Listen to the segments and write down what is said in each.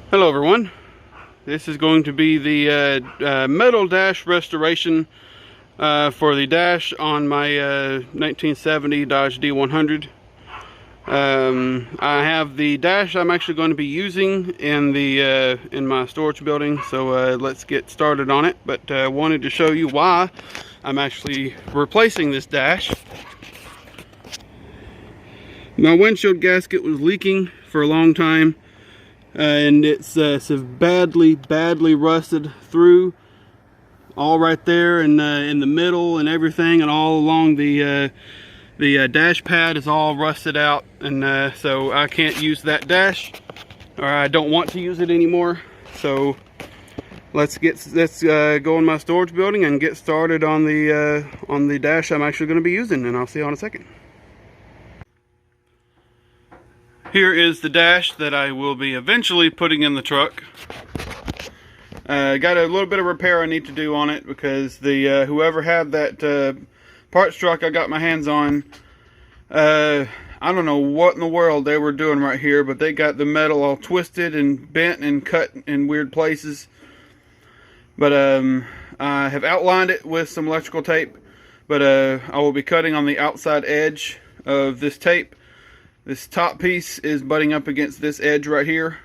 Hello everyone, this is going to be the metal dash restoration for the dash on my 1970 Dodge D100. I have the dash I'm actually going to be using in my storage building, so let's get started on it. But I wanted to show you why I'm actually replacing this dash. My windshield gasket was leaking for a long time. And it's badly rusted through, all right there and in the middle and everything, and all along the dash pad is all rusted out, and so I can't use that dash, or I don't want to use it anymore. So let's go in my storage building and get started on the dash I'm actually going to be using, and I'll see you in a second. Here is the dash that I will be eventually putting in the truck. Got a little bit of repair I need to do on it because the whoever had that parts truck I got my hands on, I don't know what in the world they were doing right here, but they got the metal all twisted and bent and cut in weird places. But I have outlined it with some electrical tape, but I will be cutting on the outside edge of this tape. This top piece is butting up against this edge right here.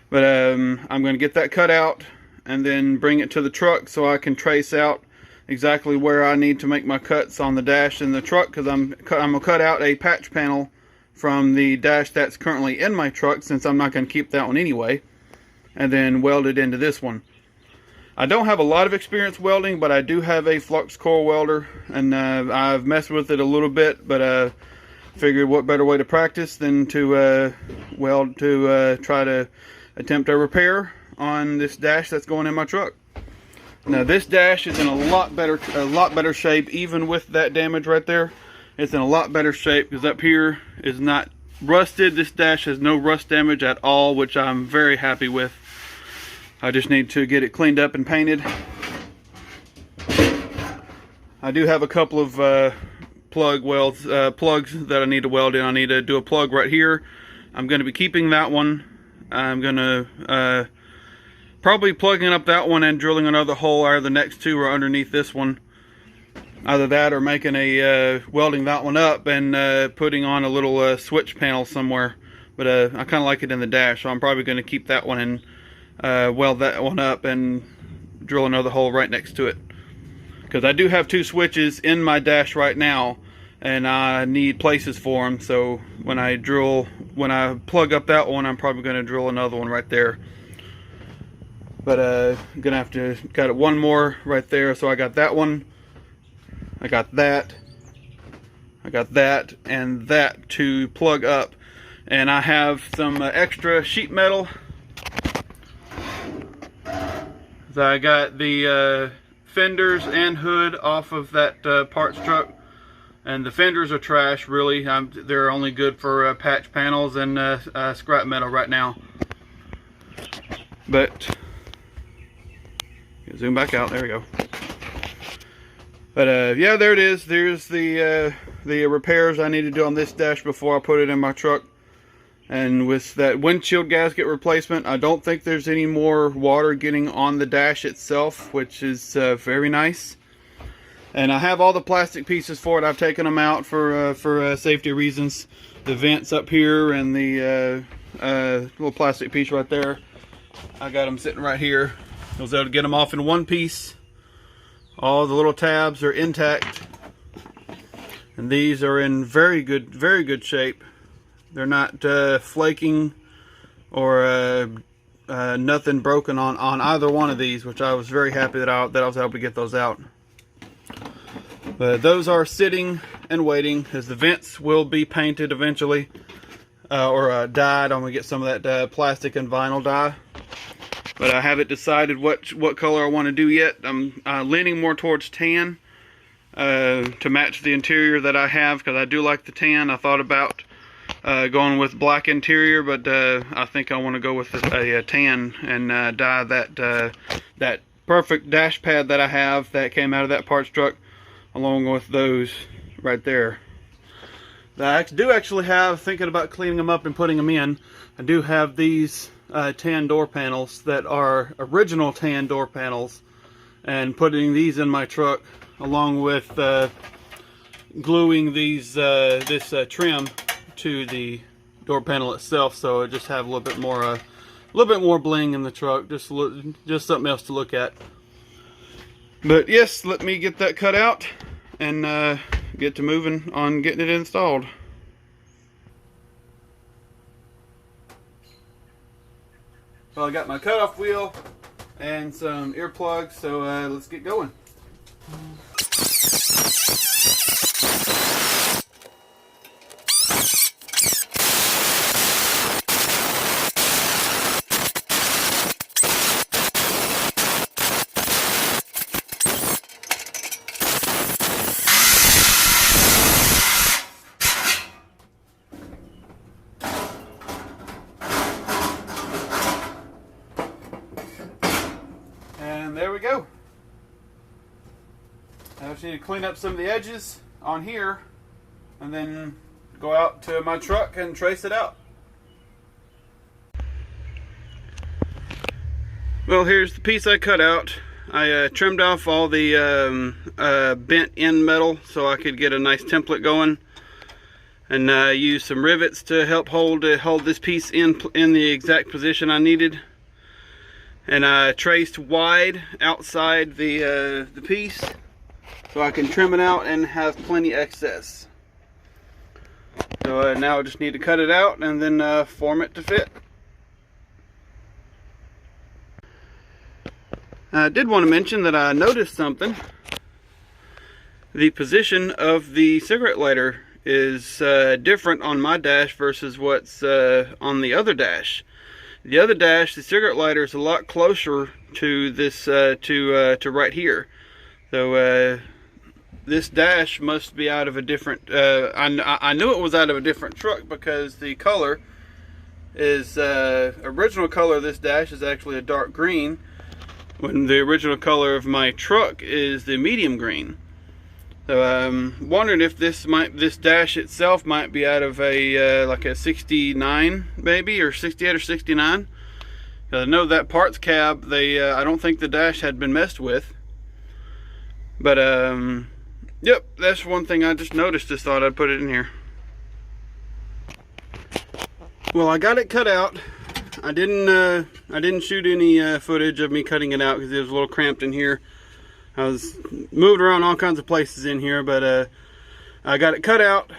But I'm going to get that cut out and then bring it to the truck so I can trace out exactly where I need to make my cuts on the dash in the truck, because I'm going to cut out a patch panel from the dash that's currently in my truck, since I'm not going to keep that one anyway, and then weld it into this one. I don't have a lot of experience welding, but I do have a flux core welder, and I've messed with it a little bit, but figured what better way to practice than to try to attempt a repair on this dash that's going in my truck. Now this dash is in a lot better shape, even with that damage right there. It's in a lot better shape because up here is not rusted. This dash has no rust damage at all, which I'm very happy with. I just need to get it cleaned up and painted. I do have a couple of plugs that I need to weld in. I need to do a plug right here. I'm going to be keeping that one. I'm going to probably plugging up that one and drilling another hole. Either the next two or underneath this one. Either that or making a welding that one up and putting on a little switch panel somewhere. But I kind of like it in the dash, so I'm probably going to keep that one and weld that one up and drill another hole right next to it. Because I do have two switches in my dash right now, and I need places for them. So when I plug up that one, I'm probably going to drill another one right there. But I'm gonna have to got one more right there. So I got that one, I got that, and that to plug up. And I have some extra sheet metal. So I got the fenders and hood off of that parts truck, and the fenders are trash, really. They're only good for patch panels and scrap metal right now. But zoom back out, there we go. But yeah, there it is. There's the repairs I need to do on this dash before I put it in my truck. And with that windshield gasket replacement, I don't think there's any more water getting on the dash itself, which is very nice. And I have all the plastic pieces for it. I've taken them out for safety reasons. The vents up here and the little plastic piece right there, I got them sitting right here. I was able to get them off in one piece. All the little tabs are intact, and these are in very good shape. They're not flaking or nothing broken on either one of these, which I was very happy that I was able to get those out. But those are sitting and waiting, as the vents will be painted eventually, or dyed. I'm gonna get some of that plastic and vinyl dye. But I haven't decided what color I want to do yet. I'm leaning more towards tan to match the interior that I have, because I do like the tan. I thought about going with black interior, but I think I want to go with a tan and dye that perfect dash pad that I have that came out of that parts truck, along with those right there. I do actually have, thinking about cleaning them up and putting them in, I do have these tan door panels that are original tan door panels, and putting these in my truck along with gluing these this trim to the door panel itself, so I just have a little bit more bling in the truck, just something else to look at. But yes, let me get that cut out and get to moving on getting it installed. Well, I got my cutoff wheel and some earplugs, so let's get going. And there we go. I just need to clean up some of the edges on here and then go out to my truck and trace it out. Well, here's the piece I cut out. I trimmed off all the bent end metal so I could get a nice template going, and used some rivets to help hold this piece in the exact position I needed. And I traced wide outside the piece so I can trim it out and have plenty excess. So now I just need to cut it out and then form it to fit. I did want to mention that I noticed something. The position of the cigarette lighter is different on my dash versus what's on the other dash. The other dash, the cigarette lighter is a lot closer to this, to right here. So this dash must be out of a different, I knew it was out of a different truck because the color is, original color of this dash is actually a dark green, when the original color of my truck is the medium green. So I'm wondering if this dash itself might be out of a like a 69 maybe, or 68 or 69. I know that parts cab, I don't think the dash had been messed with. But yep, that's one thing I just noticed. Just thought I'd put it in here. Well, I got it cut out. I didn't shoot any footage of me cutting it out because it was a little cramped in here. I was moved around all kinds of places in here, but I got it cut out,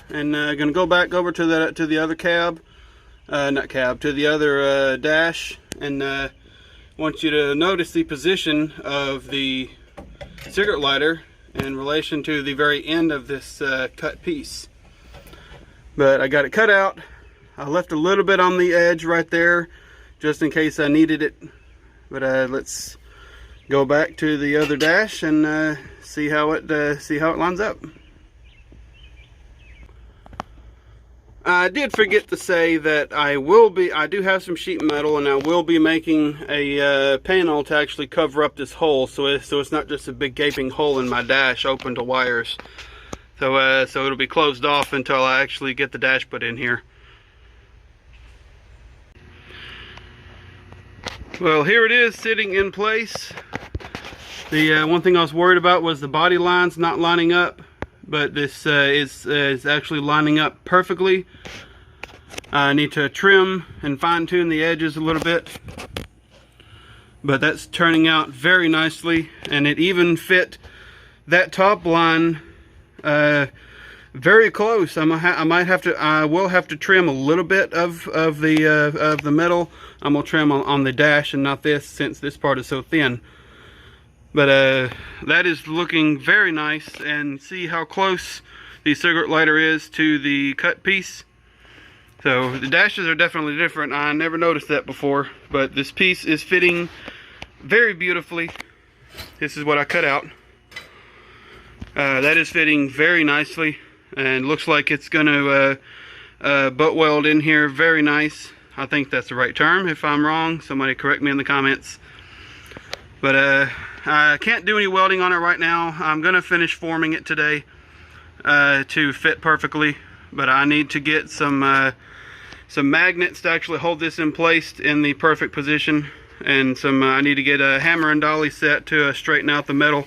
and gonna go back over to the other cab, to the other dash, and want you to notice the position of the cigarette lighter in relation to the very end of this cut piece. But I got it cut out. I left a little bit on the edge right there, just in case I needed it. But let's go back to the other dash and see how it lines up. I did forget to say that I do have some sheet metal, and I will be making a panel to actually cover up this hole, so it's not just a big gaping hole in my dash open to wires. So it'll be closed off until I actually get the dash put in here. Well, here it is sitting in place. The one thing I was worried about was the body lines not lining up, but this is actually lining up perfectly. I need to trim and fine tune the edges a little bit, but that's turning out very nicely, and it even fit that top line very close. I will have to trim a little bit of the metal. I'm gonna trim on the dash and not this, since this part is so thin. But that is looking very nice, and see how close the cigarette lighter is to the cut piece. So the dashes are definitely different. I never noticed that before, but this piece is fitting very beautifully. This is what I cut out. That is fitting very nicely, and looks like it's going to butt weld in here very nice. I think that's the right term. If I'm wrong, somebody correct me in the comments. But I can't do any welding on it right now. I'm going to finish forming it today to fit perfectly. but I need to get some magnets to actually hold this in place in the perfect position, and I need to get a hammer and dolly set to straighten out the metal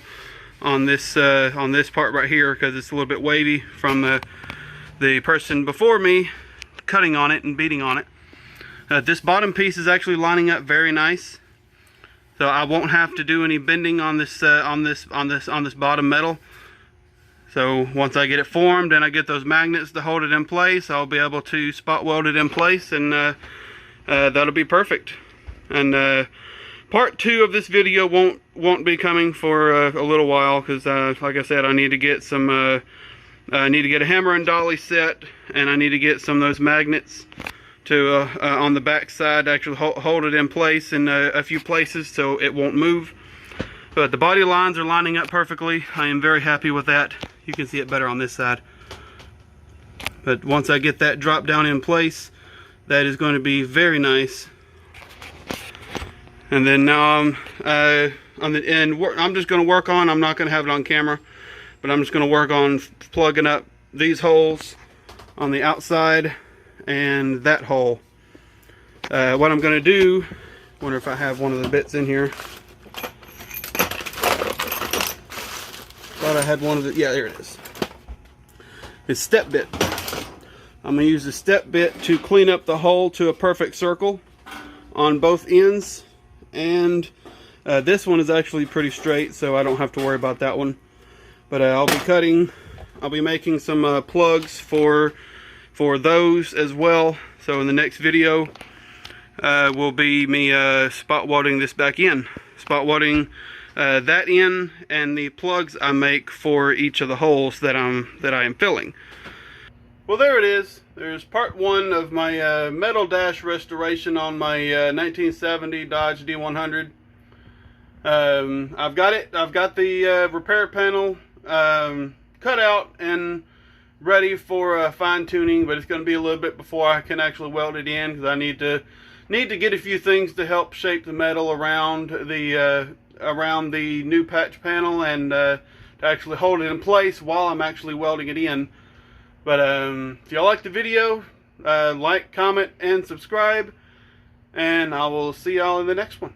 on this part right here, because it's a little bit wavy from the person before me cutting on it and beating on it. This bottom piece is actually lining up very nice, so I won't have to do any bending on this bottom metal. So once I get it formed and I get those magnets to hold it in place, I'll be able to spot weld it in place, and that'll be perfect. And part 2 of this video won't be coming for a little while, because like I said, I need to get I need to get a hammer and dolly set, and I need to get some of those magnets to on the back side to actually hold it in place in a few places so it won't move. But the body lines are lining up perfectly. I am very happy with that. You can see it better on this side. But once I get that drop down in place, that is going to be very nice. And then now I'm just going to work on, I'm not going to have it on camera, but I'm just going to work on plugging up these holes on the outside and that hole. What I'm going to do, wonder if I have one of the bits in here. Thought I had one of the, yeah, there it is. It's step bit. I'm going to use the step bit to clean up the hole to a perfect circle on both ends. And this one is actually pretty straight, so I don't have to worry about that one. But I'll be making some plugs for those as well. So in the next video will be me spot welding this back in. Spot welding that in, and the plugs I make for each of the holes that I am filling. Well, there it is. There's part 1 of my metal dash restoration on my 1970 Dodge D100. I've got the repair panel cut out and ready for fine tuning, but it's going to be a little bit before I can actually weld it in, because I need to get a few things to help shape the metal around the new patch panel, and to actually hold it in place while I'm actually welding it in. But if y'all like the video, like, comment, and subscribe, and I will see y'all in the next one.